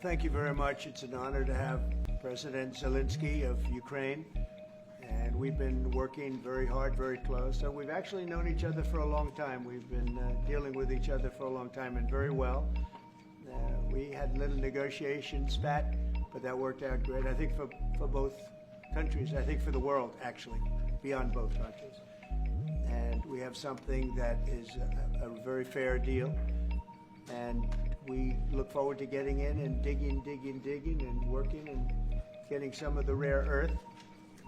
thank you very much. It's an honor to have President Zelenskyy of Ukraine. And we've been working very hard, very close. So we've actually known each other for a long time. We've been dealing with each other for a long time and very well. We had a little negotiation spat, but that worked out great. I think for both countries, I think for the world, actually, beyond both countries. And we have something that is a very fair deal. And we look forward to getting in and digging and working and getting some of the rare earth.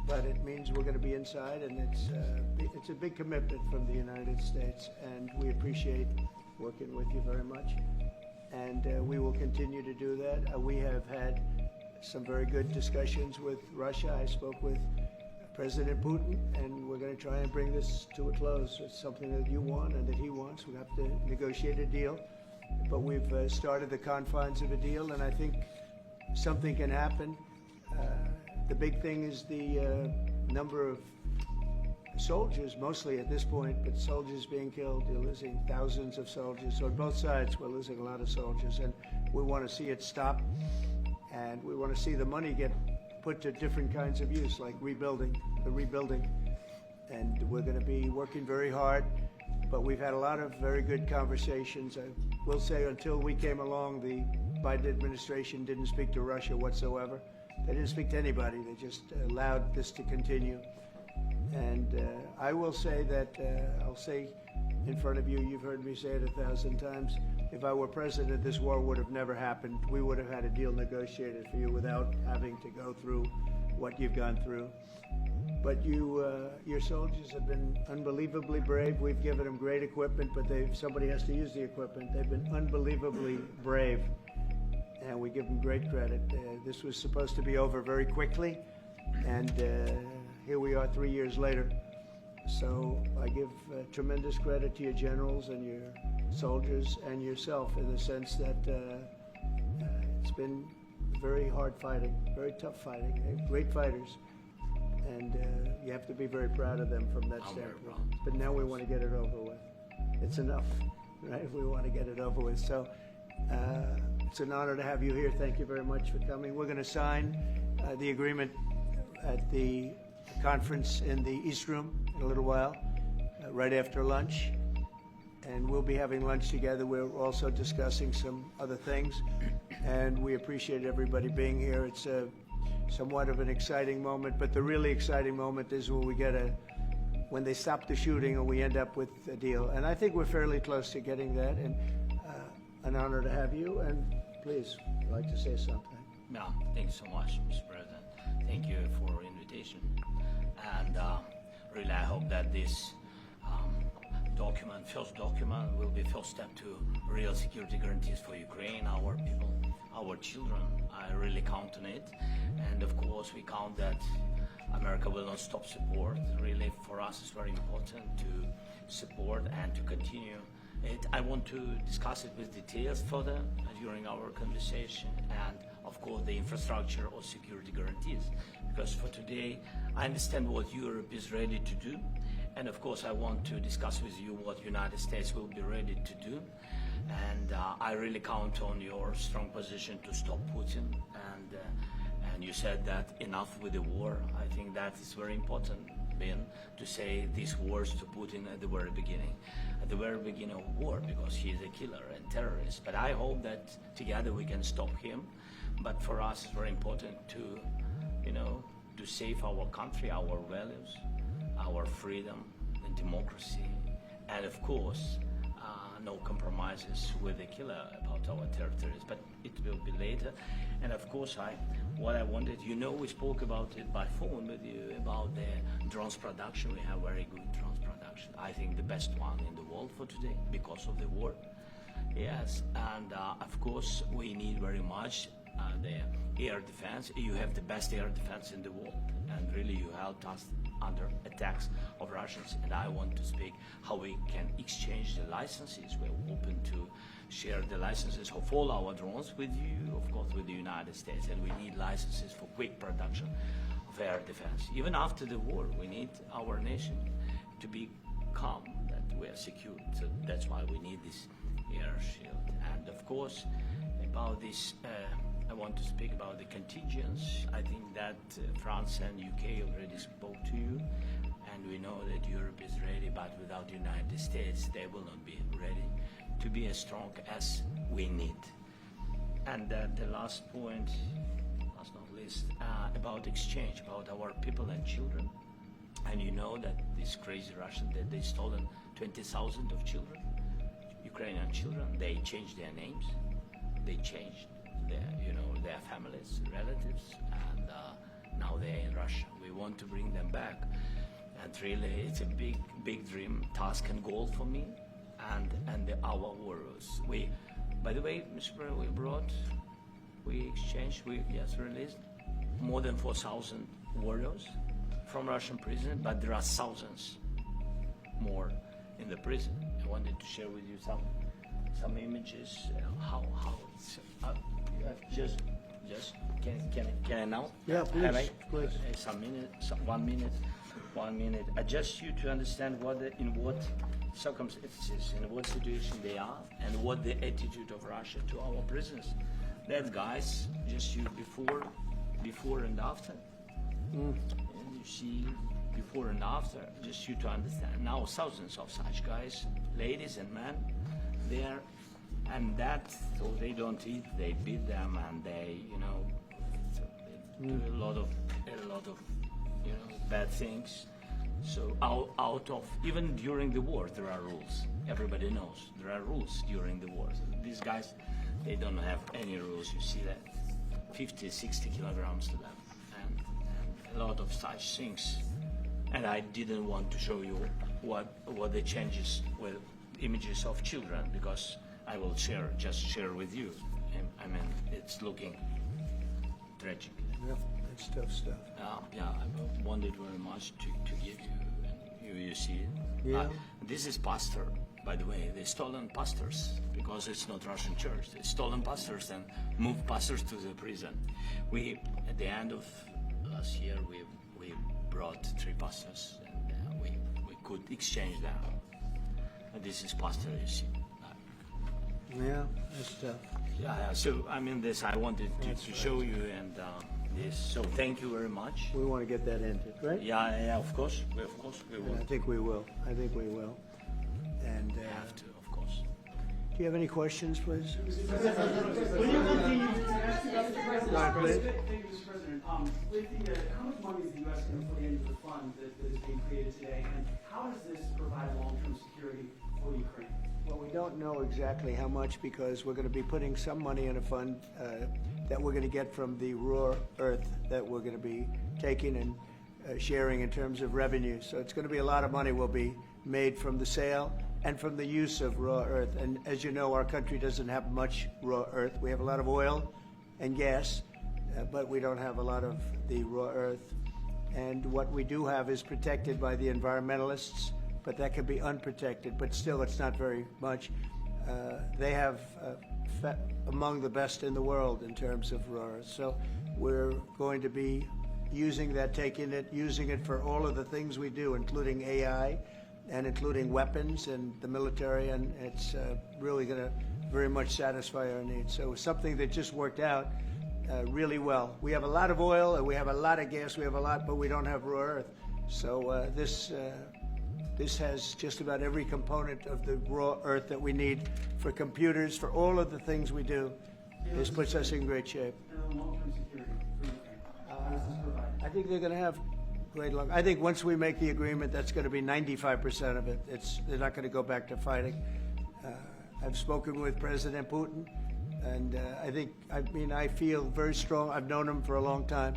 But it means we're going to be inside, and it's a big commitment from the United States, and we appreciate working with you very much. And we will continue to do that. We have had some very good discussions with Russia. I spoke with President Putin, and we're going to try and bring this to a close. It's something that you want and that he wants. We have to negotiate a deal. But we've started the confines of a deal, and I think something can happen. The big thing is the number of soldiers, mostly at this point, but soldiers being killed. You're losing thousands of soldiers. So on both sides, we're losing a lot of soldiers, and we want to see it stop. And we want to see the money get put to different kinds of use, like rebuilding. And we're going to be working very hard. But we've had a lot of very good conversations. I will say until we came along, the Biden administration didn't speak to Russia whatsoever. They didn't speak to anybody. They just allowed this to continue. And I will say that, I'll say in front of you, you've heard me say it 1,000 times, if I were president, this war would have never happened. We would have had a deal negotiated for you without having to go through what you've gone through. But your soldiers have been unbelievably brave. We've given them great equipment, but somebody has to use the equipment. They've been unbelievably brave, and we give them great credit. This was supposed to be over very quickly, and here we are 3 years later. So I give tremendous credit to your generals and your soldiers and yourself in the sense that it's been very hard fighting, very tough fighting. They're great fighters. And you have to be very proud of them from that standpoint. But now we want to get it over with. It's enough, right? We want to get it over with. So it's an honor to have you here. Thank you very much for coming. We're going to sign the agreement at the conference in the East Room in a little while, right after lunch. And we'll be having lunch together. We're also discussing some other things. And we appreciate everybody being here. It's somewhat of an exciting moment, but the really exciting moment is when when they stop the shooting and we end up with a deal. And I think we're fairly close to getting that, and an honor to have you. And please, I'd like to say something. Yeah, thanks so much, Mr. President. Thank you for the invitation. And really, I hope that this first document, will be first step to real security guarantees for Ukraine, our people, our children. I really count on it. And of course, we count that America will not stop support. Really, for us, it's very important to support and to continue it. I want to discuss it with details further during our conversation, and of course, the infrastructure or security guarantees. Because for today, I understand what Europe is ready to do. And of course, I want to discuss with you what the United States will be ready to do. And I really count on your strong position to stop Putin. And you said that enough with the war. I think that is very important, Ben, to say these words to Putin at the very beginning of war, because he is a killer and terrorist. But I hope that together we can stop him. But for us, it's very important to, to save our country, our values, our freedom and democracy, and of course, no compromises with the killer about our territories, but it will be later. And of course, what I wanted, we spoke about it by phone with you about the drones production. We have very good drones production. I think the best one in the world for today because of the war. Yes, and of course, we need very much the air defense. You have the best air defense in the world, and really you helped us under attacks of Russians. And I want to speak how we can exchange the licenses. We're open to share the licenses of all our drones with you, of course, with the United States. And we need licenses for quick production of air defense. Even after the war, we need our nation to be calm, that we are secure. So that's why we need this air shield. And of course, about this I want to speak about the contingents. I think that France and UK already spoke to you, and we know that Europe is ready, but without the United States, they will not be ready to be as strong as we need. And the last point, last not least, about exchange, about our people and children. And you know that these crazy Russians, that they stolen 20,000 of children, Ukrainian children. They changed their names, they changed their families, relatives, and now they're in Russia. We want to bring them back, and really, it's a big dream, task, and goal for me, and our warriors. By the way, Mr. President, we released more than 4,000 warriors from Russian prison, but there are thousands more in the prison. I wanted to share with you some images. How it's just can I now? Yeah, please, please. One minute. Just you to understand in what circumstances, in what situation they are, and what the attitude of Russia to our prisoners. That guys, just you before and after. And you see before and after, just you to understand. Now thousands of such guys, ladies and men, there, and that, so they don't eat, they beat them, and they do a lot of bad things. So out of, even during the war, there are rules. Everybody knows there are rules during the war. So these guys, they don't have any rules. You see that 50, 60 kilograms to them, and a lot of such things. And I didn't want to show you what the changes with images of children, because I will just share with you. I mean, it's looking tragic. Yeah, it's tough stuff. I wanted very much to give you, and you see it. Yeah. This is pastor, by the way. They stolen pastors, because it's not Russian church. They stolen pastors and moved pastors to the prison. At the end of last year, we brought 3 pastors, and we could exchange them. And this is pastor, you see. Yeah, that's tough. Yeah. So I mean, this I wanted to show you, and this. So thank you very much. We want to get that ended, right? Yeah. Of course, we will. I think we will. And We have to, of course. do you have any questions, please? Will you continue to ask about the president? Go ahead, please. Thank you, Mr. President. How much money is the U.S. going to put into the fund that is being created today, and how does this provide long-term security for Ukraine? Well, we don't know exactly how much, because we're going to be putting some money in a fund that we're going to get from the raw earth that we're going to be taking and sharing in terms of revenue. So it's going to be a lot of money will be made from the sale and from the use of raw earth. And as you know, our country doesn't have much raw earth. We have a lot of oil and gas, but we don't have a lot of the raw earth. And what we do have is protected by the environmentalists, but that can be unprotected, but still it's not very much. They have among the best in the world in terms of raw earth. So we're going to be using that, using it for all of the things we do, including AI and including weapons and the military, and it's really going to very much satisfy our needs. So it's something that just worked out really well. We have a lot of oil and we have a lot of gas, but we don't have raw earth. So this has just about every component of the raw earth that we need for computers, for all of the things we do. This puts us in great shape. And long-term security for Ukraine. How does this provide? I think they're going to have great luck. I think once we make the agreement, that's going to be 95% of it. They're not going to go back to fighting. I've spoken with President Putin, and I feel very strong. I've known him for a long time,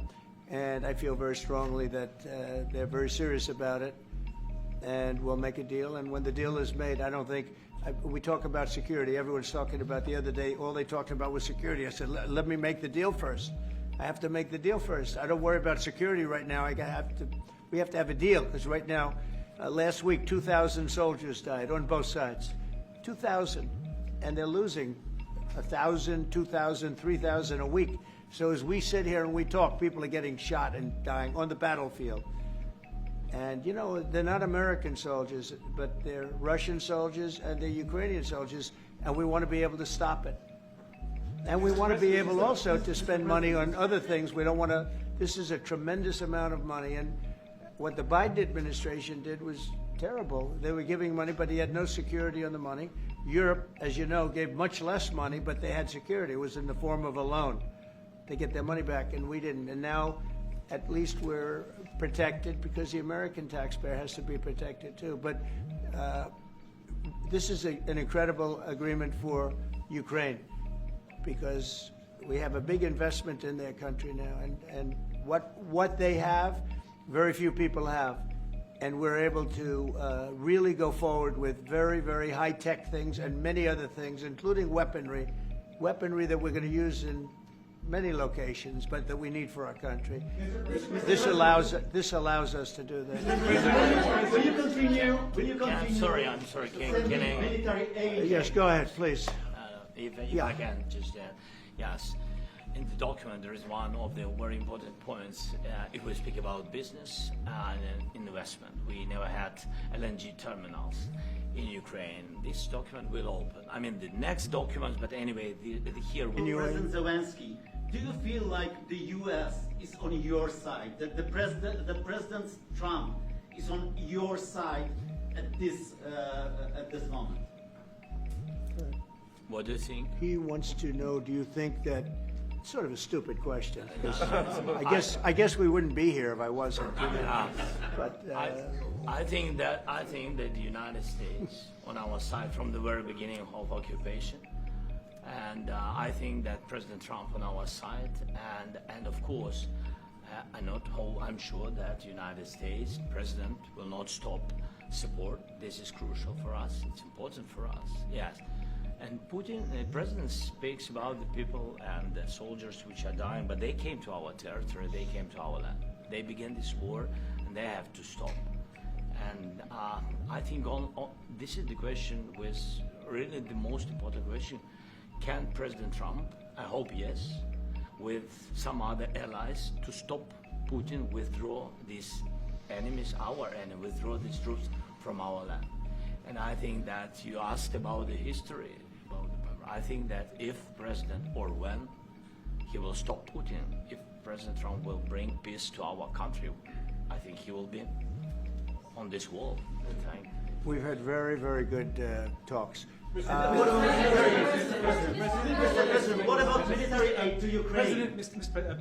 and I feel very strongly that they're very serious about it, and we'll make a deal. And when the deal is made, I don't think we talk about security. Everyone's talking about the other day. All they talked about was security. I said, let me make the deal first. I have to make the deal first. I don't worry about security right now. We have to have a deal, because right now, last week, 2,000 soldiers died on both sides. 2,000, and they're losing 1,000, 2,000, 3,000 a week. So as we sit here and we talk, people are getting shot and dying on the battlefield. And, you know, they're not American soldiers, but they're Russian soldiers and they're Ukrainian soldiers, and we want to be able to stop it. And we want to be able also to spend money on other things. We don't want to, this is a tremendous amount of money. And what the Biden administration did was terrible. They were giving money, but he had no security on the money. Europe, as you know, gave much less money, but they had security. It was in the form of a loan. They get their money back, and we didn't. And now, at least we're protected because the American taxpayer has to be protected too. But this is an incredible agreement for Ukraine because we have a big investment in their country now, and what they have, very few people have. And we're able to really go forward with very, very high-tech things and many other things, including weaponry that we're going to use in many locations, but that we need for our country. This allows us to do that. Will you continue? I'm sorry. Can I? Military aid. Yes, go ahead, please. If Yeah. I can just, yes. In the document, there is one of the very important points. If we speak about business and investment, we never had LNG terminals in Ukraine. This document will open. I mean, the next document, but anyway, here we President Zelensky, do you feel like the U.S. is on your side? That the President Trump is on your side at this moment? What do you think? He wants to know, do you think that, sort of a stupid question, 'cause I guess we wouldn't be here if I wasn't. But I think that the United States on our side from the very beginning of occupation, and I think that President Trump on our side, and of course, I'm sure that the United States President will not stop support. This is crucial for us. It's important for us. Yes. And Putin, the president speaks about the people and the soldiers which are dying, but they came to our territory, they came to our land. They began this war, and they have to stop. And I think this is the question, with really the most important question. Can President Trump, I hope yes, with some other allies, to stop Putin, withdraw these enemies, our enemy, withdraw these troops from our land? And I think that you asked about the history. I think that if President, or when, he will stop Putin, if President Trump will bring peace to our country, I think he will be on this wall. we've had very, very good talks. What about military aid to Ukraine?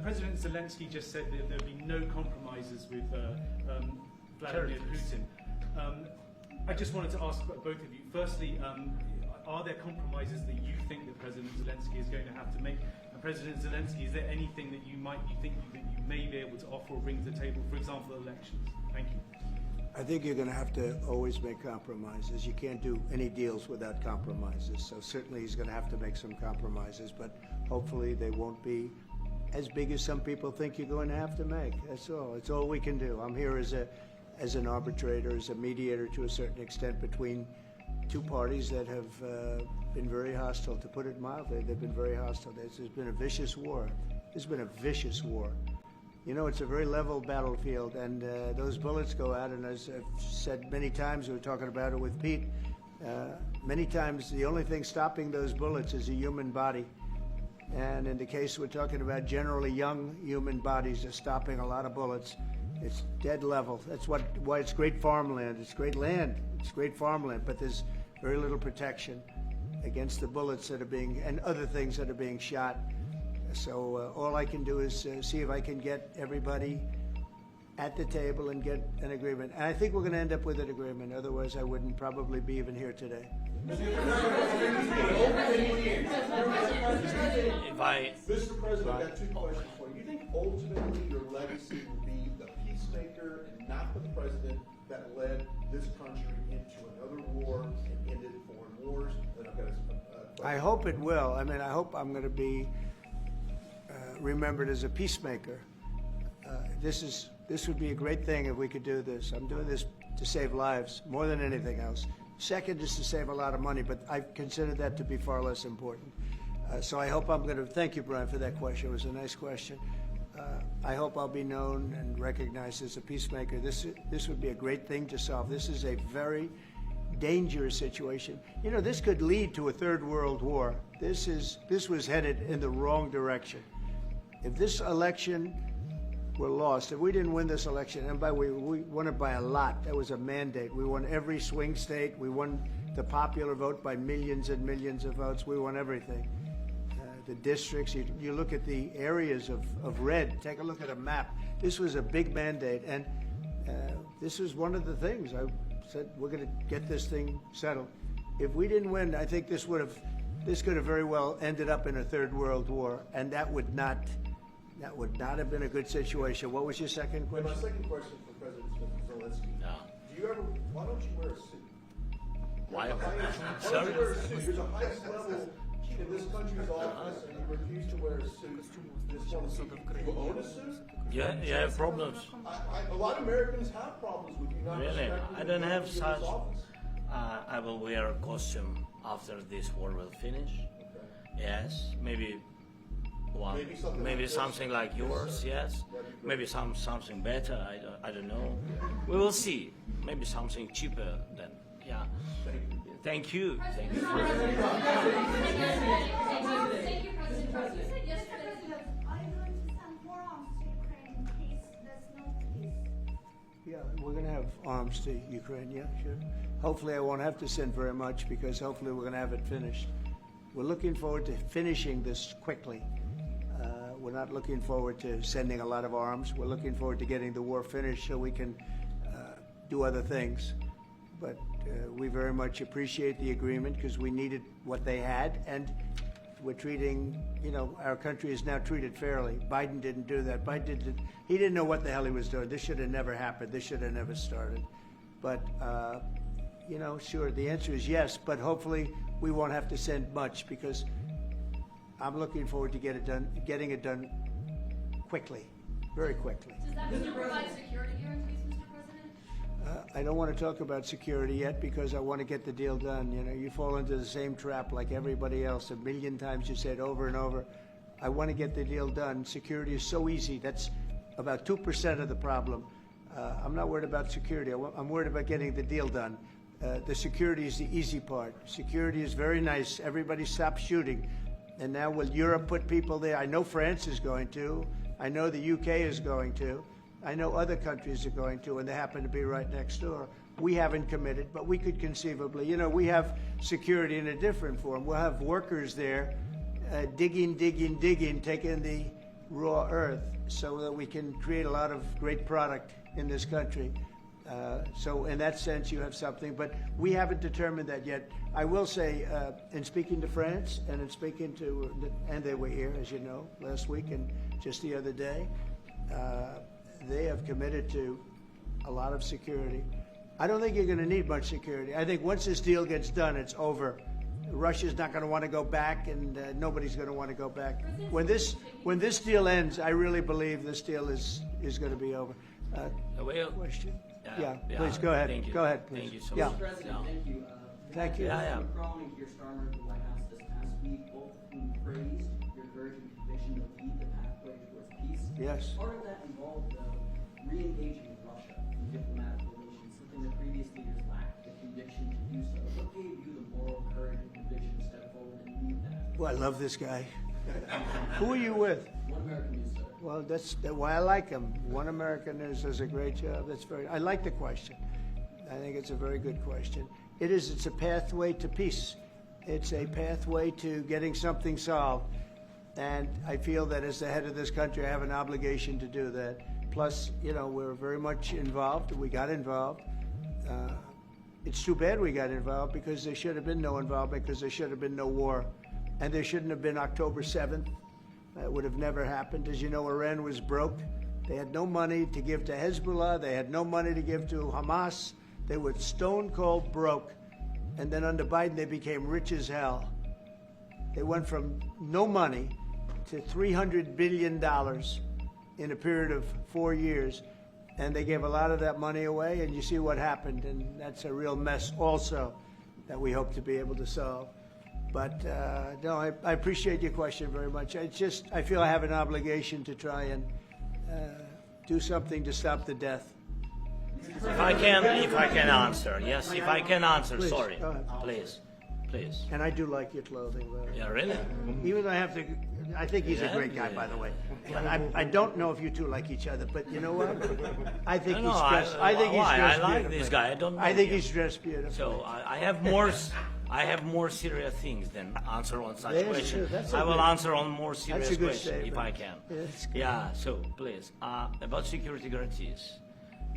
President Zelensky just said that there will be no compromises with Vladimir Putin. I just wanted to ask both of you. Firstly, are there compromises that you think that President Zelensky is going to have to make? And President Zelensky, is there anything that you think that you may be able to offer or bring to the table, for example, elections? Thank you. I think you're going to have to always make compromises. You can't do any deals without compromises. So certainly he's going to have to make some compromises, but hopefully they won't be as big as some people think you're going to have to make. That's all. It's all we can do. I'm here as an arbitrator, as a mediator to a certain extent between two parties that have been very hostile, to put it mildly. They've been very hostile. There's been a vicious war. There's been a vicious war. You know, it's a very level battlefield, and those bullets go out, and as I've said many times, we were talking about it with Pete, many times the only thing stopping those bullets is a human body. And in the case we're talking about, generally young human bodies are stopping a lot of bullets. It's dead level. That's why it's great farmland. It's great land. It's great farmland, but there's very little protection against the bullets that are being, and other things that are being shot. So all I can do is see if I can get everybody at the table and get an agreement. And I think we're going to end up with an agreement. Otherwise, I wouldn't probably be even here today. Mr. President, I've got two questions for you. You think ultimately your legacy will be the peacemaker and not the president that led this country into another war and ended foreign wars? And I've got I hope it will. I mean, I hope I'm going to be remembered as a peacemaker. This would be a great thing if we could do this. I'm doing this to save lives more than anything else. Second is to save a lot of money, but I consider that to be far less important. So I hope I'm going to, thank you, Brian, for that question. It was a nice question. I hope I'll be known and recognized as a peacemaker. This would be a great thing to solve. This is a very dangerous situation. You know, this could lead to a third world war. This was headed in the wrong direction. If this election were lost, if we didn't win this election, and by the way, we won it by a lot. That was a mandate. We won every swing state. We won the popular vote by millions and millions of votes. We won everything. The districts, you look at the areas of red, take a look at a map. This was a big mandate, and this was one of the things. I said, we're going to get this thing settled. If we didn't win, I think this could have very well ended up in a third world war, and that would not have been a good situation. What was your second And question? my second question for President Zelensky. Yeah. Why don't you wear a suit? Why? Why don't you wear a suit? You're the highest level in this country's office, and you refuse to wear a suit. Just want to see, do you own a suit? Yeah, you have problems. A lot of Americans have problems with you not Really? respecting I the don't have country in such. this office. I will wear a costume after this war will finish. Okay. Yes, maybe one, Maybe something like something this. like yours. Yes, That'd be great. maybe something better. I don't know. We will see. Maybe something cheaper then. Yeah. Thank you. Thank you. Thank you, President Trump. You said yesterday, Are you going to send more arms to Ukraine in case there's no peace? Yeah, we're going to have arms to Ukraine, yeah, sure. Hopefully I won't have to send very much because hopefully we're going to have it finished. We're looking forward to finishing this quickly. We're not looking forward to sending a lot of arms. We're looking forward to getting the war finished so we can do other things. But we very much appreciate the agreement because we needed what they had, and we're treating, you know, our country is now treated fairly. Biden didn't do that. He didn't know what the hell he was doing. This should have never happened. This should have never started. But, you know, sure, the answer is yes, but hopefully we won't have to send much because I'm looking forward to getting it done quickly, very quickly. does that mean you provide security guarantees, Mr. President? I don't want to talk about security yet because I want to get the deal done. You know, you fall into the same trap like everybody else. A million times you say it over and over. I want to get the deal done. Security is so easy. That's about 2% of the problem. I'm not worried about security. I'm worried about getting the deal done. The security is the easy part. Security is very nice. Everybody stops shooting. And now will Europe put people there? I know France is going to. I know the UK is going to. I know other countries are going to, and they happen to be right next door. We haven't committed, but we could conceivably. You know, we have security in a different form. We'll have workers there digging, taking the raw earth so that we can create a lot of great product in this country. So in that sense, you have something, but we haven't determined that yet. I will say, in speaking to France and in speaking to, and they were here, as you know, last week and just the other day, they have committed to a lot of security. I don't think you're going to need much security. I think once this deal gets done, it's over. Russia's not going to want to go back, and nobody's going to want to go back. When this deal ends, I really believe this deal is going to be over. Well, Question? yeah, Please go ahead. Thank you. Go ahead, please. Thank you so Yeah. much. President, Yeah. thank you. Thank you. Yeah. Macron and Keir Starmer at the White House this past week, both of whom praised your courage and conviction to lead the pathway towards peace. Yes. Part of that involved, re-engaging with Russia in diplomatic relations, something that previous leaders lacked the conviction to do so. What gave you the moral courage and conviction to step forward and lead that? Well, I love this guy. Who are you with? One American News, sir. Well, that's why I like him. One American News does a great job. I like the question. I think it's a very good question. It's a pathway to peace. It's a pathway to getting something solved. And I feel that as the head of this country, I have an obligation to do that. Plus, you know, we're very much involved. We got involved. It's too bad we got involved because there should have been no involvement because there should have been no war. And there shouldn't have been October 7th. That would have never happened. As you know, Iran was broke. They had no money to give to Hezbollah. They had no money to give to Hamas. They were stone cold broke. And then under Biden, they became rich as hell. They went from no money to $300 billion in a period of 4 years. And they gave a lot of that money away, and you see what happened. And that's a real mess also that we hope to be able to solve. But no, I appreciate your question very much. I feel I have an obligation to try and do something to stop the death. If I can answer, yes, if I can answer, Please, sorry, go ahead. please. And I do like your clothing, though. Yeah, really? Even though I think he's a Yeah, great guy, yeah. by the way. But I don't know if you two like each other, but you know what? I think No, he's no, dressed, I think he's why? dressed I like beautifully. this guy. I don't know I think him. he's dressed beautifully. So I have more serious things than answer on such Yes, questions. sure, that's a I will good- answer on more serious a good questions if statement. I can. Yes. Yeah. So please, about security guarantees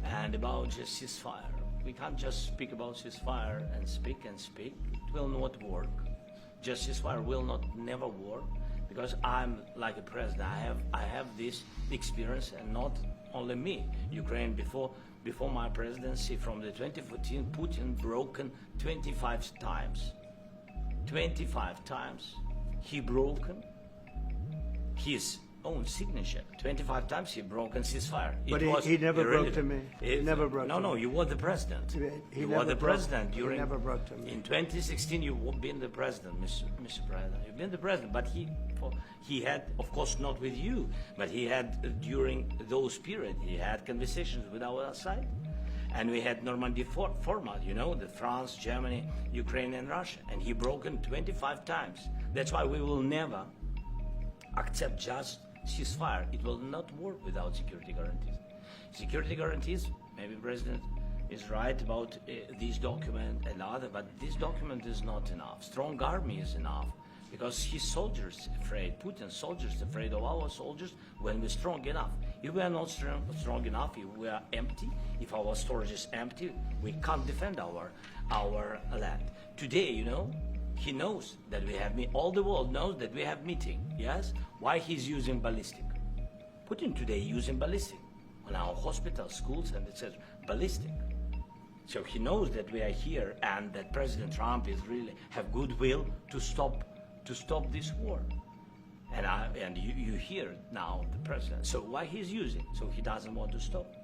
and about just ceasefire. We can't just speak about ceasefire and speak. It will not work. Just ceasefire will never work because I'm like a president. I have this experience, and not only me. Ukraine before my presidency, from the 2014, Putin broken 25 times. 25 times he broken his own signature. 25 times he broken ceasefire. But he never broke to me. He never broke to No, me. you were the president. He You never were the broke- president he during. never broke to me. In 2016, you've been the president, Mr. President. You've been the president, but he had, of course, not with you, but he had during those periods. He had conversations with our side, and we had Normandy format. You know, the France, Germany, Ukraine, and Russia, and he broken 25 times. That's why we will never accept just ceasefire. It will not work without security guarantees. Security guarantees, maybe President is right about this document and other, but this document is not enough. Strong army is enough because his soldiers afraid, Putin's soldiers afraid of our soldiers when we're strong enough. If we are not strong enough, if we are empty, if our storage is empty, we can't defend our land. Today, you know, he knows that we have all the world knows that we have meeting. Yes, why he's using ballistic? Putin today using ballistic on our hospitals, schools, and etc. Ballistic. So he knows that we are here and that President Trump is really have goodwill to stop this war. And you hear now the president. So why he's using? So he doesn't want to stop.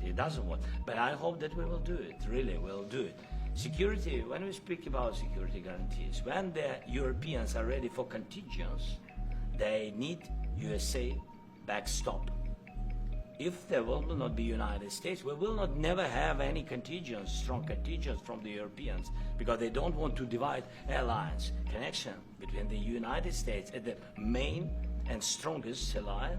He doesn't want. But I hope that we will do it. Really, we'll do it. Security, when we speak about security guarantees, when the Europeans are ready for contingents, they need USA backstop. If there will not be United States, we will not never have any contingents, strong contingents from the Europeans, because they don't want to divide alliance, connection between the United States as the main and strongest ally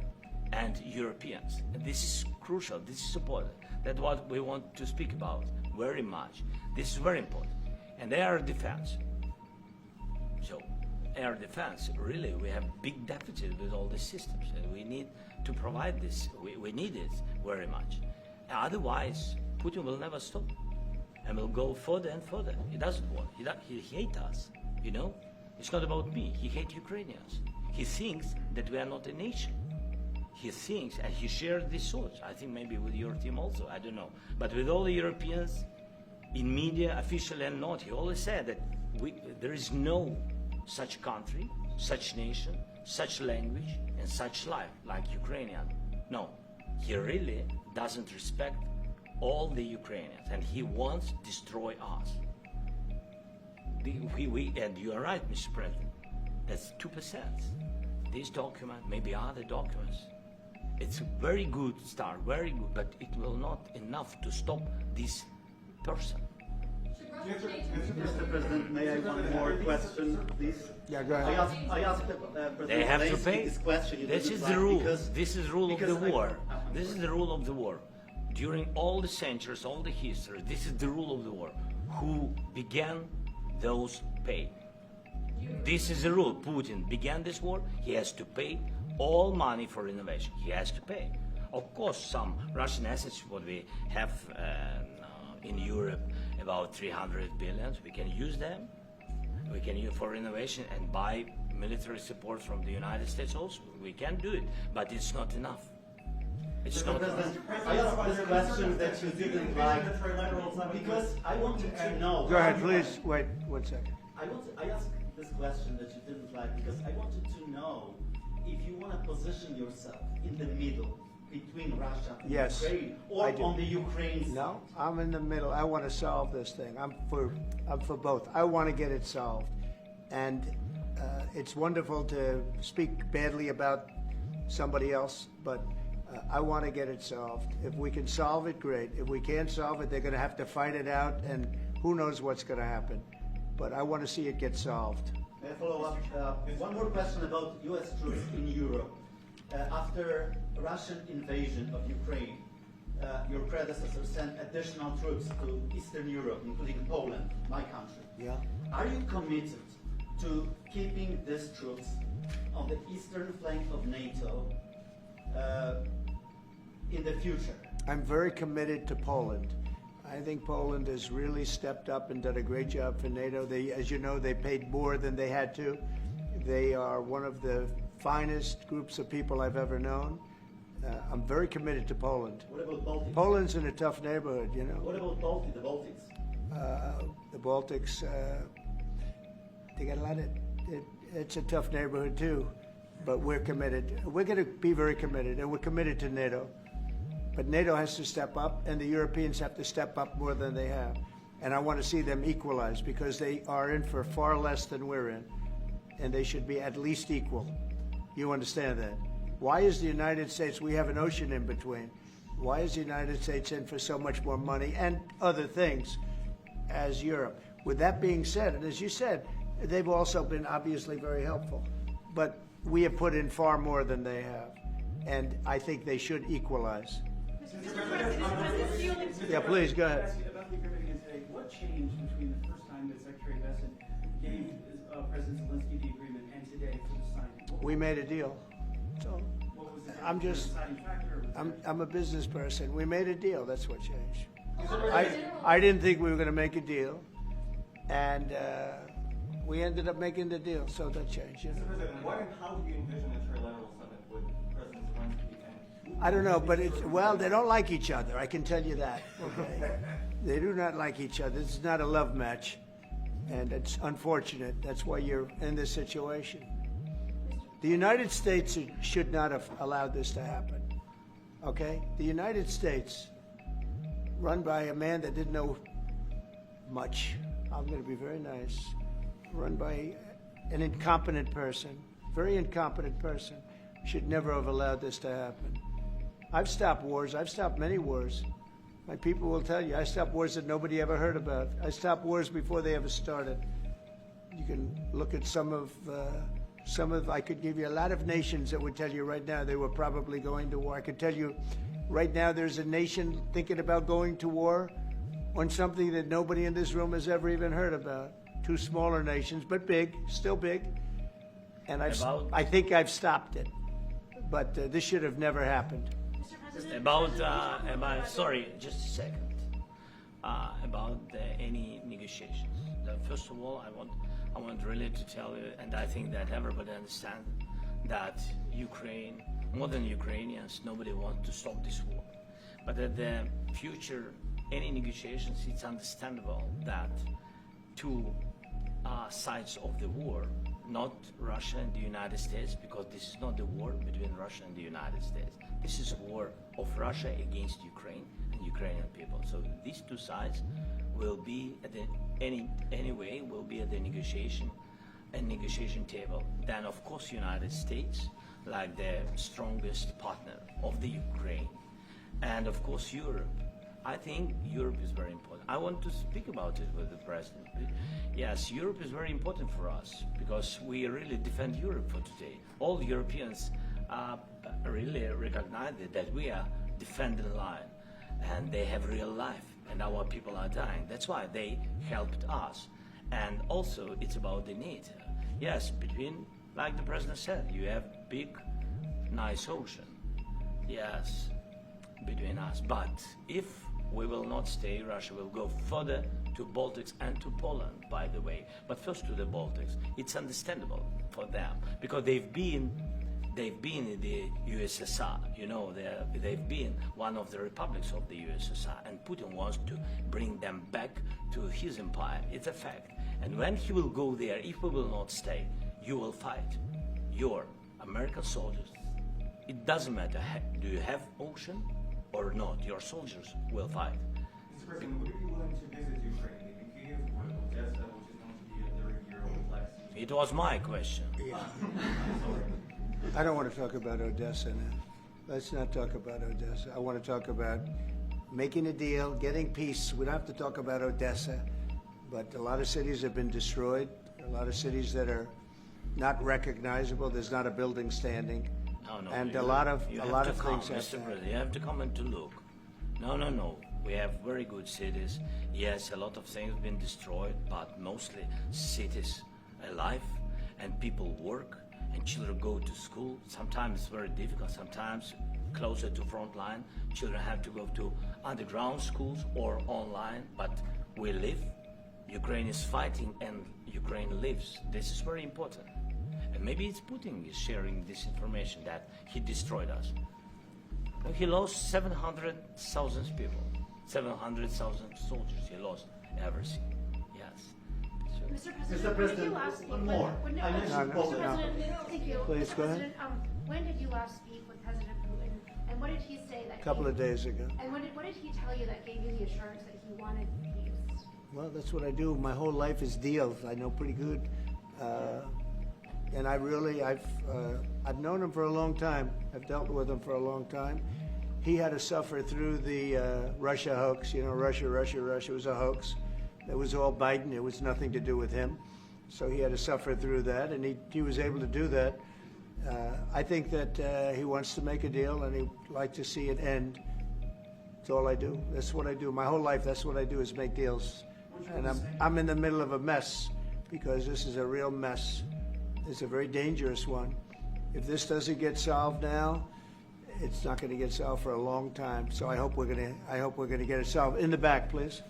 and Europeans. And this is crucial, this is important. That's what we want to speak about very much. This is very important. And air defense. So air defense, really, we have big deficit with all the systems, and we need to provide this. We need it very much. Otherwise, Putin will never stop, and will go further and further. He doesn't want. He hates us. You know, it's not about me. He hates Ukrainians. He thinks that we are not a nation. He thinks, and he shares these thoughts. I think maybe with your team also. I don't know, but with all the Europeans, in media, official and not, he always said that there is no such country, such nation, such language, and such life like Ukrainian. No, he really doesn't respect all the Ukrainians, and he wants to destroy us. And you are right, Mr. President. That's 2%. This document, maybe other documents, it's a very good start, very good, but it will not enough to stop this person. Should Russia change its Mr. President, may I have one more question, please? Yeah, go I ahead. asked President They have to Zelensky pay. this question. You This didn't is like the rule. because- This is rule of the because I- war. This is the rule of the war. During all the centuries, all the history, this is the rule of the war. Who began, those pay. This is the rule. Putin began this war. He has to pay all money for innovation. He has to pay. Of course, some Russian assets, what we have in Europe, about 300 billion, we can use them. We can use for innovation and buy military support from the United States also. We can do it, but it's not enough. It's Mr. not enough. President, I asked this question that you didn't like because I wanted to know. Go ahead, please. Wait 1 second. I asked this question that you didn't like because I wanted to know if you want to position yourself in the middle between Russia and Yes, Ukraine, or I do. on the Ukraine side. No, I'm in the middle. I want to solve this thing. I'm for both. I want to get it solved, and it's wonderful to speak badly about somebody else, but I want to get it solved. If we can solve it, great. If we can't solve it, they're going to have to fight it out, and who knows what's going to happen. But I want to see it get solved. May I follow up? One more question about U.S. troops in Europe. After Russian invasion of Ukraine, your predecessor sent additional troops to Eastern Europe, including Poland, my country. Yeah. Are you committed to keeping these troops on the eastern flank of NATO in the future? I'm very committed to Poland. I think Poland has really stepped up and done a great job for NATO. They, as you know, they paid more than they had to. They are one of the finest groups of people I've ever known. I'm very committed to Poland. What about Baltics? Poland's in a tough neighborhood, you know. What about the Baltics? The Baltics, they got a lot of, it's a tough neighborhood too, but we're committed. We're going to be very committed, and we're committed to NATO. But NATO has to step up, and the Europeans have to step up more than they have. And I want to see them equalize, because they are in for far less than we're in, and they should be at least equal. You understand that? Why is the United States, we have an ocean in between, why is the United States in for so much more money and other things as Europe? With that being said, and as you said, they've also been obviously very helpful, but we have put in far more than they have, and I think they should equalize. Yeah, please, go ahead. About the agreement again today, what changed between the first time that Secretary Bessent gave President Zelensky the agreement and today for the signing? We made a deal. So What was the I'm just, deciding factor? I'm a business person. We made a deal. That's what changed. General- I didn't think we were going to make a deal, and we ended up making the deal. So that changed. You know? Mr. President, what and how do you envision a trilateral summit with President Zelensky and I don't know, but it's, well, they don't like each other. I can tell you that. Okay, they do not like each other. This is not a love match, and it's unfortunate. That's why you're in this situation. The United States should not have allowed this to happen. Okay, the United States, run by a man that didn't know much. I'm going to be very nice. Run by an incompetent person, very incompetent person, should never have allowed this to happen. I've stopped wars. I've stopped many wars. My people will tell you, I stopped wars that nobody ever heard about. I stopped wars before they ever started. You can look at some of, I could give you a lot of nations that would tell you right now they were probably going to war. I could tell you right now there's a nation thinking about going to war on something that nobody in this room has ever even heard about. Two smaller nations, but big, still big. And I think I've stopped it. But this should have never happened. Mr. President, About sorry, just a second. About any negotiations. First of all, I want really to tell you, and I think that everybody understands that Ukraine, more than Ukrainians, nobody wants to stop this war. But at the future, any negotiations, it's understandable that two sides of the war, not Russia and the United States, because this is not the war between Russia and the United States. This is a war of Russia against Ukraine and Ukrainian people. So these two sides will be at the anyway will be at the negotiation table. Then of course United States, like the strongest partner of the Ukraine, and of course Europe. I think Europe is very important. I want to speak about it with the president. Yes, Europe is very important for us because we really defend Europe for today. All Europeans really recognize that we are defending line, and they have real life, and our people are dying. That's why they helped us. And also, it's about the NATO. Yes, between, like the president said, you have big, nice ocean. Yes, between us. But if we will not stay, Russia will go further to Baltics and to Poland, by the way. But first to the Baltics. It's understandable for them because they've been in the USSR. You know, they've been one of the republics of the USSR, and Putin wants to bring them back to his empire. It's a fact. And when he will go there, if we will not stay, you will fight. Your American soldiers. It doesn't matter, do you have ocean or not? Your soldiers will fight. Mr. President, would you be willing to visit Ukraine, maybe Kyiv or Odessa, which is going to be a 30-year-old Black Sea? It was my question. I don't want to talk about Odessa now. Let's not talk about Odessa. I want to talk about making a deal, getting peace. We don't have to talk about Odessa, but a lot of cities have been destroyed. A lot of cities that are not recognizable. There's not a building standing. No, and you a lot of things have Mr. to President, you have to come and to look. No. We have very good cities. Yes, a lot of things have been destroyed, but mostly cities alive, and people work, and children go to school. Sometimes it's very difficult. Sometimes closer to front line, children have to go to underground schools or online. But we live. Ukraine is fighting, and Ukraine lives. This is very important. And maybe it's Putin is sharing this information that he destroyed us. He lost 700,000 people, 700,000 soldiers. He lost everything. Yes. So, Mr. President, Mr. when did you President, last speak one with- more. when- I mentioned Mr. Poland. President, thank you. Please, Mr. go ahead. President, when did you last speak with President Putin? And what did he say that A couple of days ago. And what did he tell you that gave you the assurance that he wanted peace? Well, that's what I do. My whole life is deals. I know pretty good. And I've known him for a long time. I've dealt with him for a long time. He had to suffer through the Russia hoax. You know, Russia was a hoax. It was all Biden. It was nothing to do with him. So he had to suffer through that, and he was able to do that. I think that he wants to make a deal, and he'd like to see it end. That's all I do. That's what I do. My whole life, that's what I do, is make deals. And I'm in the middle of a mess, because this is a real mess. It's a very dangerous one. If this doesn't get solved now, it's not going to get solved for a long time. So I hope we're going to get it solved. In the back, please.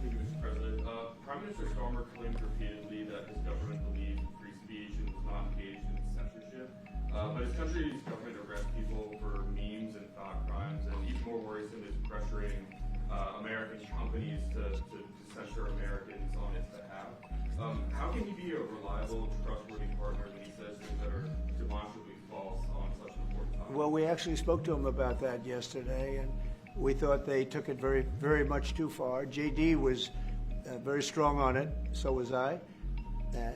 Thank you, Mr. President. Prime Minister Starmer claimed repeatedly that his government believed free speech and was not engaged in censorship. But his country's government arrests people for memes and thought crimes, and even more worrisome is pressuring American companies to censor Americans on its behalf. How can he be a reliable, trustworthy partner when he says things that are demonstrably false on such an important topic? Well, we actually spoke to him about that yesterday, and we thought they took it very, very much too far. JD was very strong on it. So was I.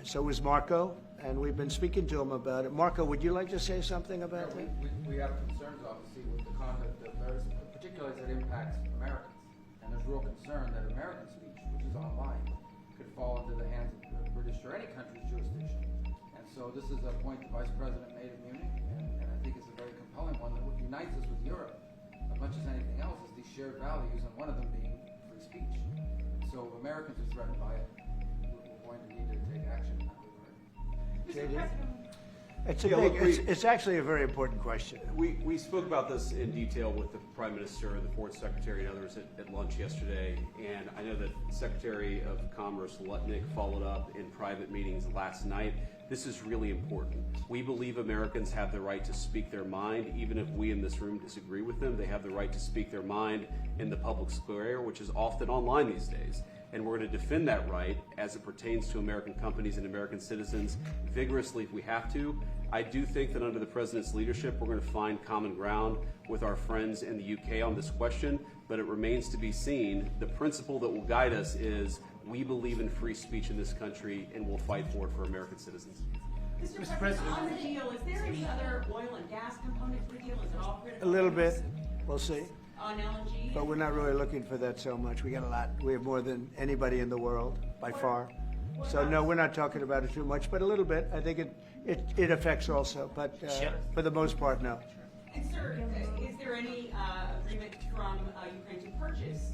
So was Marco, and we've been speaking to him about it. Marco, would you like to say something about that? We have concerns, obviously, with the conduct of various, particularly as it impacts Americans. And there's real concern that American speech, which is online, could fall into the hands of the British or any country's jurisdiction. And so this is a point the Vice President made in Munich, and I think it's a very compelling one that what unites us with Europe, as much as anything else, is these shared values, and one of them being free speech. And so if Americans are threatened by it, we're going to need to take action in that regard. It's actually a very important question. We spoke about this in detail with the Prime Minister, the Foreign Secretary, and others at lunch yesterday, and I know that Secretary of Commerce Lutnick followed up in private meetings last night. This is really important. We believe Americans have the right to speak their mind, even if we in this room disagree with them. They have the right to speak their mind in the public square, which is often online these days. And we're going to defend that right as it pertains to American companies and American citizens vigorously if we have to. I do think that under the President's leadership, we're going to find common ground with our friends in the UK on this question, but it remains to be seen. The principle that will guide us is we believe in free speech in this country, and we'll fight for it for American citizens. Mr. President, on the deal, is there any other oil and gas component to the deal? Is it all critical? A little bit. We'll see. On LNG? But we're not really looking for that so much. We got a lot. We have more than anybody in the world, by far. So no, we're not talking about it too much, but a little bit. I think it affects also, but for the most part, no. And sir, is there any agreement from Ukraine to purchase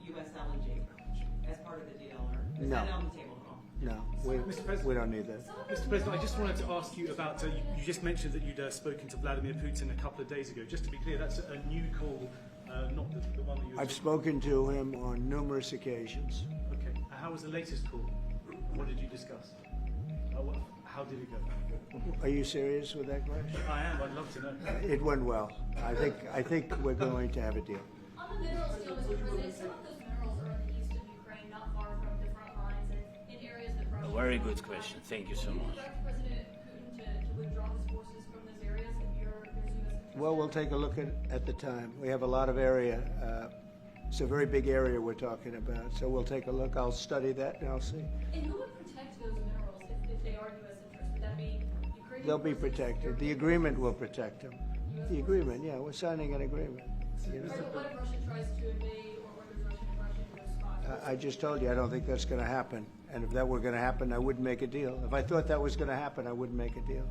U.S. LNG as part of the deal, or is No. that on the table at all? No, we don't need that. Mr. President, I just wanted to ask you about, you just mentioned that you'd spoken to Vladimir Putin a couple of days ago. Just to be clear, that's a new call, not the one that you were I've spoken to him on numerous occasions. Okay. How was the latest call? What did you discuss? How did it go? Are you serious with that question? I am. I'd love to know. It went well. I think we're going to have a deal. On the minerals deal, Mr. President, some of those minerals are in the east of Ukraine, not far from the front lines, and in areas that Russia... A very good question. Thank you so much. Would you direct President Putin to withdraw his forces from those areas if there's U.S. interest? Well, we'll take a look at the time. We have a lot of area. It's a very big area we're talking about, so we'll take a look. I'll study that, and I'll see. And who would protect those minerals if they are U.S. interest? Would that be Ukrainian They'll be forces, protected. The European agreement forces? will protect them. The agreement, yeah, we're signing an agreement. You know? What if Russia tries to invade or orders Russian aggression in response? I just told you, I don't think that's going to happen. And if that were going to happen, I wouldn't make a deal. If I thought that was going to happen, I wouldn't make a deal.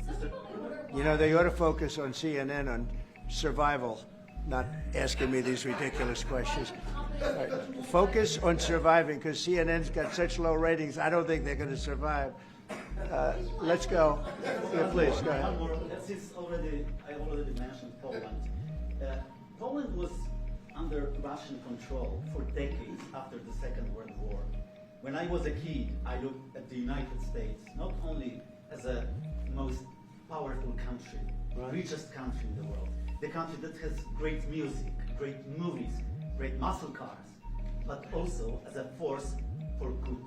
Some people may wonder why. You know, they ought to focus on CNN on survival, not asking me these ridiculous questions. Right. Focus on surviving, because CNN's got such low ratings, I don't think they're going to survive. Let's go. Yeah, please, go ahead. One more. Since I already mentioned Poland. Poland was under Russian control for decades after the Second World War. When I was a kid, I looked at the United States not only as a most powerful country, richest country in the world, the country that has great music, great movies, great muscle cars, but also as a force for good.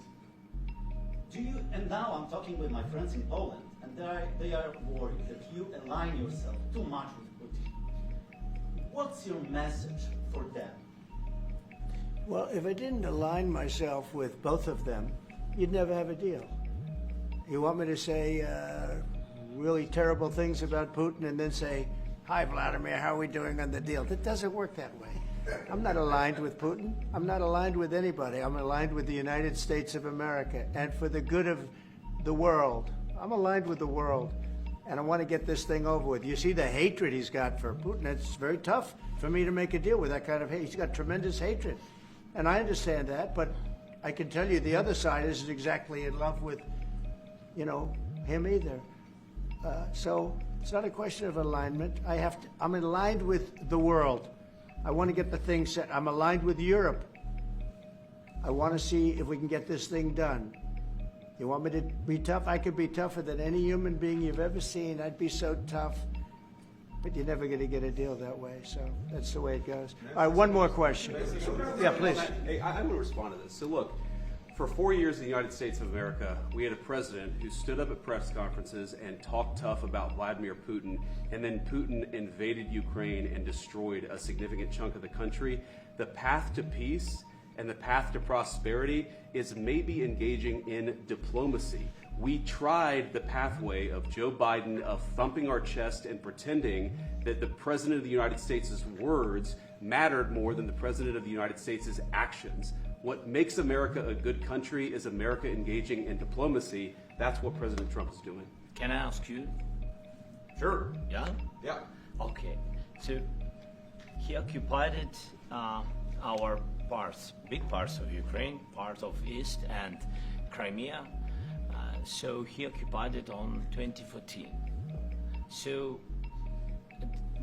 And now I'm talking with my friends in Poland, and they are worried that you align yourself too much with Putin. What's your message for them? Well, if I didn't align myself with both of them, you'd never have a deal. You want me to say really terrible things about Putin and then say, "Hi, Vladimir, how are we doing on the deal?" That doesn't work that way. I'm not aligned with Putin. I'm not aligned with anybody. I'm aligned with the United States of America. And for the good of the world, I'm aligned with the world. And I want to get this thing over with. You see the hatred he's got for Putin. It's very tough for me to make a deal with that kind of hate. He's got tremendous hatred. And I understand that, but I can tell you the other side isn't exactly in love with, him either. So it's not a question of alignment. I'm aligned with the world. I want to get the thing set. I'm aligned with Europe. I want to see if we can get this thing done. You want me to be tough? I could be tougher than any human being you've ever seen. I'd be so tough. But you're never going to get a deal that way. So that's the way it goes. All right, one more question. Yeah, please. Hey, I want to respond to this. So look, for 4 years in the United States of America, we had a president who stood up at press conferences and talked tough about Vladimir Putin, and then Putin invaded Ukraine and destroyed a significant chunk of the country. The path to peace and the path to prosperity is maybe engaging in diplomacy. We tried the pathway of Joe Biden of thumping our chest and pretending that the President of the United States' words mattered more than the President of the United States' actions. What makes America a good country is America engaging in diplomacy. That's what President Trump is doing. Can I ask you? Sure. Yeah? Yeah. Okay. So he occupied our parts, big parts of Ukraine, part of East and Crimea. So he occupied it on 2014. So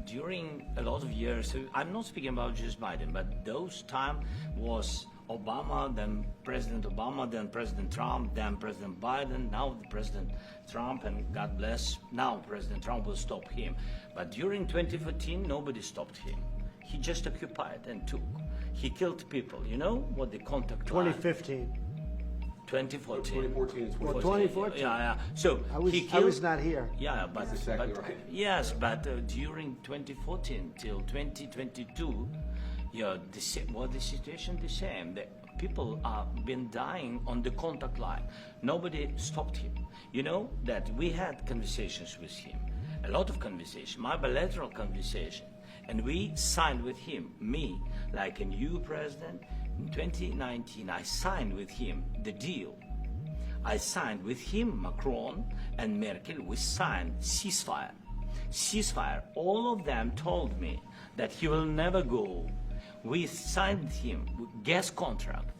during a lot of years, so I'm not speaking about just Biden, but those time was Obama, then President Obama, then President Trump, then President Biden, now the President Trump, and God bless, now President Trump will stop him. But during 2014, nobody stopped him. He just occupied and took. He killed people. You know what the contact 2015. 2014. 2014 and 2014. Well, 2014. Yeah. So I was not here. Yeah, but, That's exactly but right. yes, but during 2014 till 2022, the situation the same. The people have been dying on the contact line. Nobody stopped him. You know that we had conversations with him, a lot of conversation, my bilateral conversation, and we signed with him, me, like a new president. In 2019, I signed with him the deal. I signed with him, Macron and Merkel, we signed ceasefire. Ceasefire, all of them told me that he will never go. We signed him gas contract.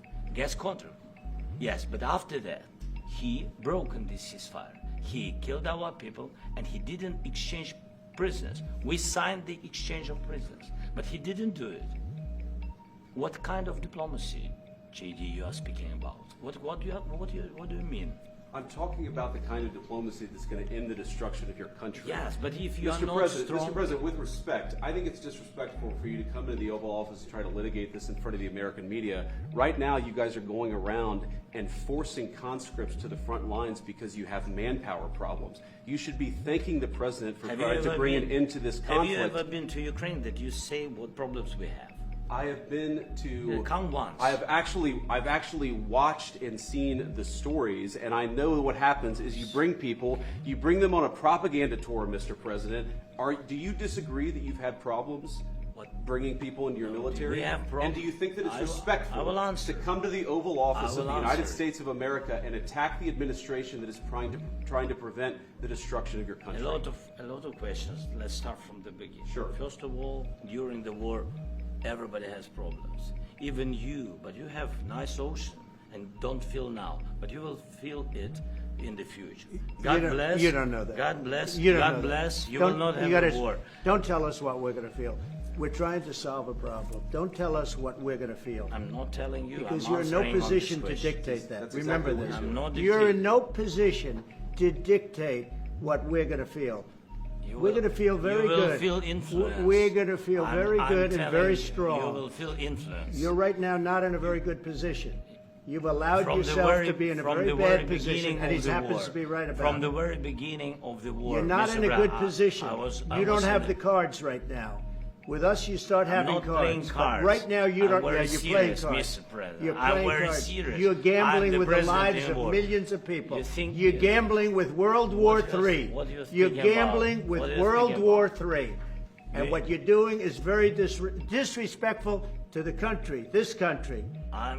Yes, but after that, he broken this ceasefire. He killed our people and he didn't exchange prisoners. We signed the exchange of prisoners, but he didn't do it. What kind of diplomacy, JD, you are speaking about? What do you mean? I'm talking about the kind of diplomacy that's going to end the destruction of your country. Yes, but if you are Mr. not President, strong... Mr. President, with respect, I think it's disrespectful for you to come into the Oval Office and try to litigate this in front of the American media. Right now, you guys are going around and forcing conscripts to the front lines because you have manpower problems. You should be thanking the President for trying to bring an end to this conflict. Have you ever been to Ukraine that you say what problems we have? I have been to. Yeah, count once. I've actually watched and seen the stories, and I know what happens is you bring them on a propaganda tour, Mr. President. Do you disagree that you've had problems bringing people into your military? We have problems. And do you think that it's respectful to come to the Oval Office of the United States of America and attack the administration that is trying to prevent the destruction of your country? A lot of questions. Let's start from the beginning. Sure. First of all, during the war, everybody has problems. Even you, but you have nice ocean and don't feel now, but you will feel it in the future. God bless. You don't know that. God bless. You don't God know bless. that. You Don't- will not you have gotta- a war. Don't tell us what we're going to feel. We're trying to solve a problem. Don't tell us what we're going to feel. I'm not telling you. Because I'm you're in no answering on this position to question. dictate that. That's Remember exactly this. what I'm not You're in dictating. no position to dictate what we're going to feel. You We're will- going to feel very you will good. feel influenced. We're going to feel very I'm good and telling very you, strong. You will feel influence. You're right now not in a very good position. You've allowed From the yourself very- to be in a from very the bad very position, beginning and he of the happens war. to be right about From it. the very beginning of the war. You're not Mr. in a Brown, good position. I You don't was have in the cards right now. With us, you start I'm having not cards. playing But cards. right now, you I'm don't. very You're playing serious, cards. Mr. President. You're I'm playing very cards. serious. You're I'm gambling the with the president lives in of war. millions of people. You think- You're gambling with World War What do you- III. what do you You're think about? gambling What with do you World think War about? III. And You- what you're doing is very disrespectful to the country, this country.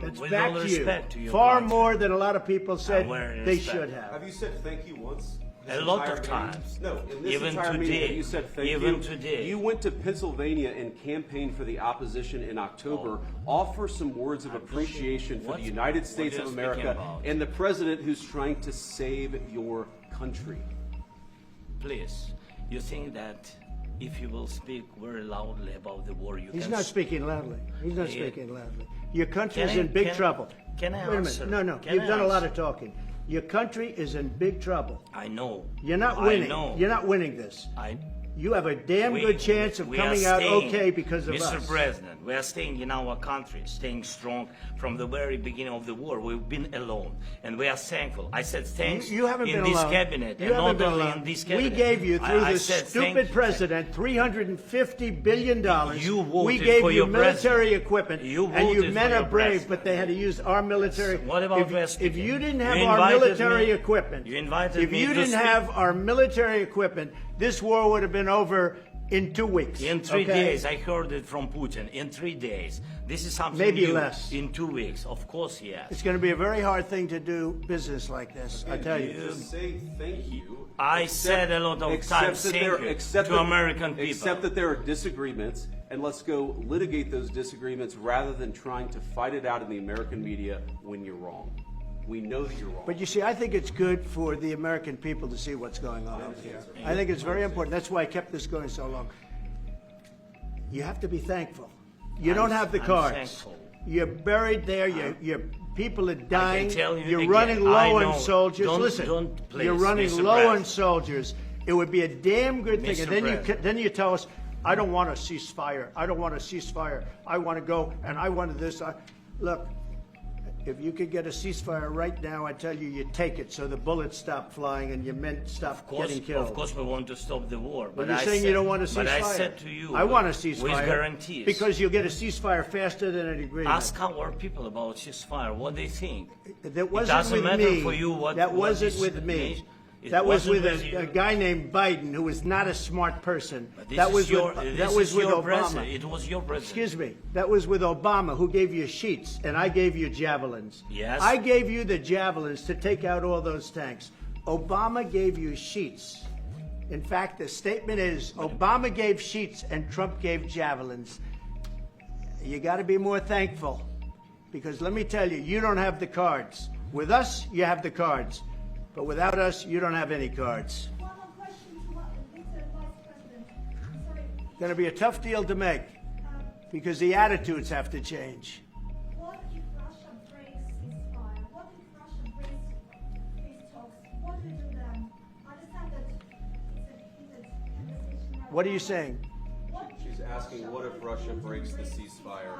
That's with back all to you. respect to your Far country. more than a lot of people said very they respect. should have. Have you said thank you once? A lot of times. No, in this Even entire meeting, today. have you said thank you. Even today. You went to Pennsylvania and campaigned for the opposition in October. Offer some words of appreciation for the United States what of are you speaking America about? and the president who's trying to save your country. Please, you think that if you will speak very loudly about the war, you He's can... not speaking loudly. He's not Yeah. speaking loudly. Your country's Can I- in big can- trouble. can I Wait a answer? minute. No. Can You've I done a lot answer? of talking. Your country is in big trouble. I know. You're not I winning. know. You're not winning this. You have a damn good chance of we coming are out staying, okay because of Mr. us. President, we are staying in our country, staying strong from the very beginning of the war. We've been alone, and we are thankful. I said thanks You haven't in been this alone. cabinet, You and haven't not been only alone. in this We cabinet. gave you, through I this said thank stupid you. president, $350 billion. You voted we gave for you your military president. equipment, You and you voted men for are your brave, president. but they had to use our military. What about if West you didn't have You our invited military me- equipment, you invited if me you to didn't speak. have our military equipment, this war would have been over in 2 weeks. In 3 okay? days, I heard it from Putin. In 3 days, this is something Maybe new. less. In 2 weeks, of course, yes. It's going to be a very hard thing to do business like this, I tell you. Just say thank you. I said a lot of times thank you to American people. Except that there are disagreements, and let's go litigate those disagreements rather than trying to fight it out in the American media when you're wrong. We know that you're wrong. But you see, I think it's good for the American people to see what's going on out here. I think it's very important. That's why I kept this going so long. You have to be thankful. You don't have the I'm cards. thankful. You're buried there. Your people are dying. tell you You're again, running I low know. on soldiers. Don't- Listen, don't, please, you're running Mr. low on President. soldiers. It would be a damn good thing. Mr. And then President. then you tell us, I don't want a ceasefire. I don't want a ceasefire. I want to go and I want this. Look. If you could get a ceasefire right now, I tell you, you take it so the bullets stop flying and your men stop getting killed. Of course, we want to stop the war. But But you're I saying said, you don't want a ceasefire. But I said to you, I want a ceasefire. with guarantees. Because you'll get a ceasefire faster than an agreement. Ask our people about ceasefire, what they think. That wasn't it doesn't with matter me. for you what. That what wasn't is- with me. It That was wasn't with you. a guy named Biden, who was not a smart person. But this That is was your, with this that was is with your Obama. president. It was your president. Excuse me. That was with Obama, who gave you sheets, and I gave you javelins. Yes. I gave you the javelins to take out all those tanks. Obama gave you sheets. In fact, the statement is Obama gave sheets and Trump gave javelins. You got to be more thankful, because let me tell you, you don't have the cards. With us, you have the cards, but without us, you don't have any cards. One more question to Mr. Vice President. Sorry. Going to be a tough deal to make, because the attitudes have to change. What if Russia breaks ceasefire? What if Russia breaks peace talks? What do we do then? I understand that it's a heated conversation. right What are you now. saying? What if She's asking, what if Russia breaks the ceasefire?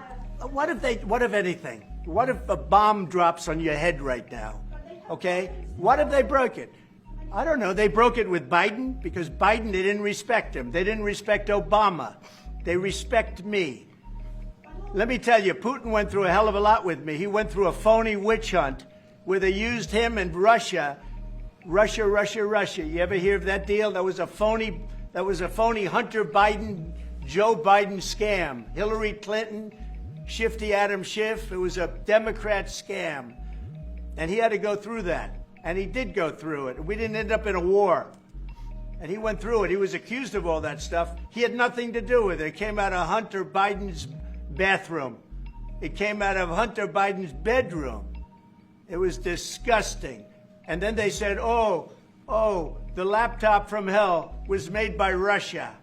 What if anything? What if a bomb drops on your head right now? Okay? What if they broke it? I don't know. They broke it with Biden because Biden, they didn't respect him. They didn't respect Obama. They respect me. Let me tell you, Putin went through a hell of a lot with me. He went through a phony witch hunt where they used him and Russia. You ever hear of that deal? That was a phony Hunter Biden, Joe Biden scam. Hillary Clinton, Shifty Adam Schiff. It was a Democrat scam. And he had to go through that. And he did go through it. We didn't end up in a war. And he went through it. He was accused of all that stuff. He had nothing to do with it. It came out of Hunter Biden's bathroom. It came out of Hunter Biden's bedroom. It was disgusting. And then they said, oh, the laptop from hell was made by Russia.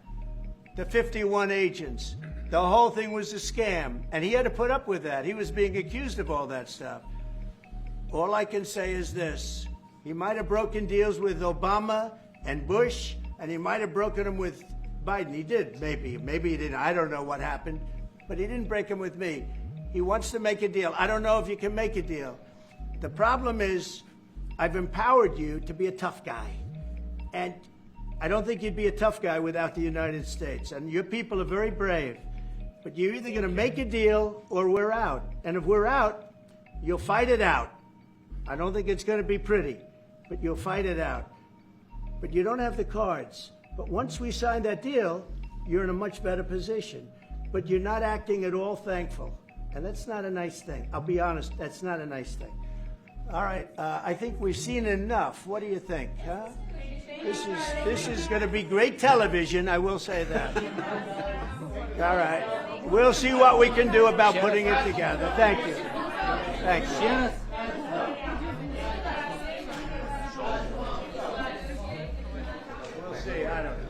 The 51 agents. The whole thing was a scam. And he had to put up with that. He was being accused of all that stuff. All I can say is this. He might have broken deals with Obama and Bush, and he might have broken them with Biden. He did, maybe. Maybe he didn't. I don't know what happened. But he didn't break them with me. He wants to make a deal. I don't know if you can make a deal. The problem is, I've empowered you to be a tough guy. And I don't think you'd be a tough guy without the United States. And your people are very brave. But you're either going to make a deal or we're out. And if we're out, you'll fight it out. I don't think it's going to be pretty, but you'll fight it out. But you don't have the cards. But once we sign that deal, you're in a much better position. But you're not acting at all thankful. And that's not a nice thing. I'll be honest, that's not a nice thing. All right, I think we've seen enough. What do you think, huh? This is going to be great television, I will say that. All right. We'll see what we can do about putting it together. Thank you. Thanks. Yes. We'll see. I don't know.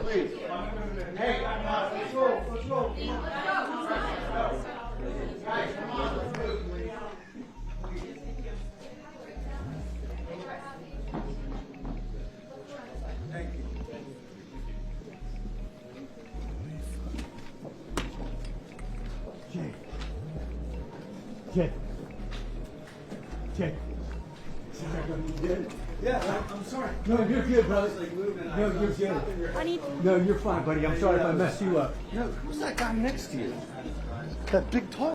Please. Hey, let's go. Let's go. Guys, come on. Let's go. Thank you. Jay. Yeah, I'm sorry. No, you're good, brother. No, you're good. No, you're fine, buddy. I'm sorry if I messed you up. No, who's that guy next to you? That big tall.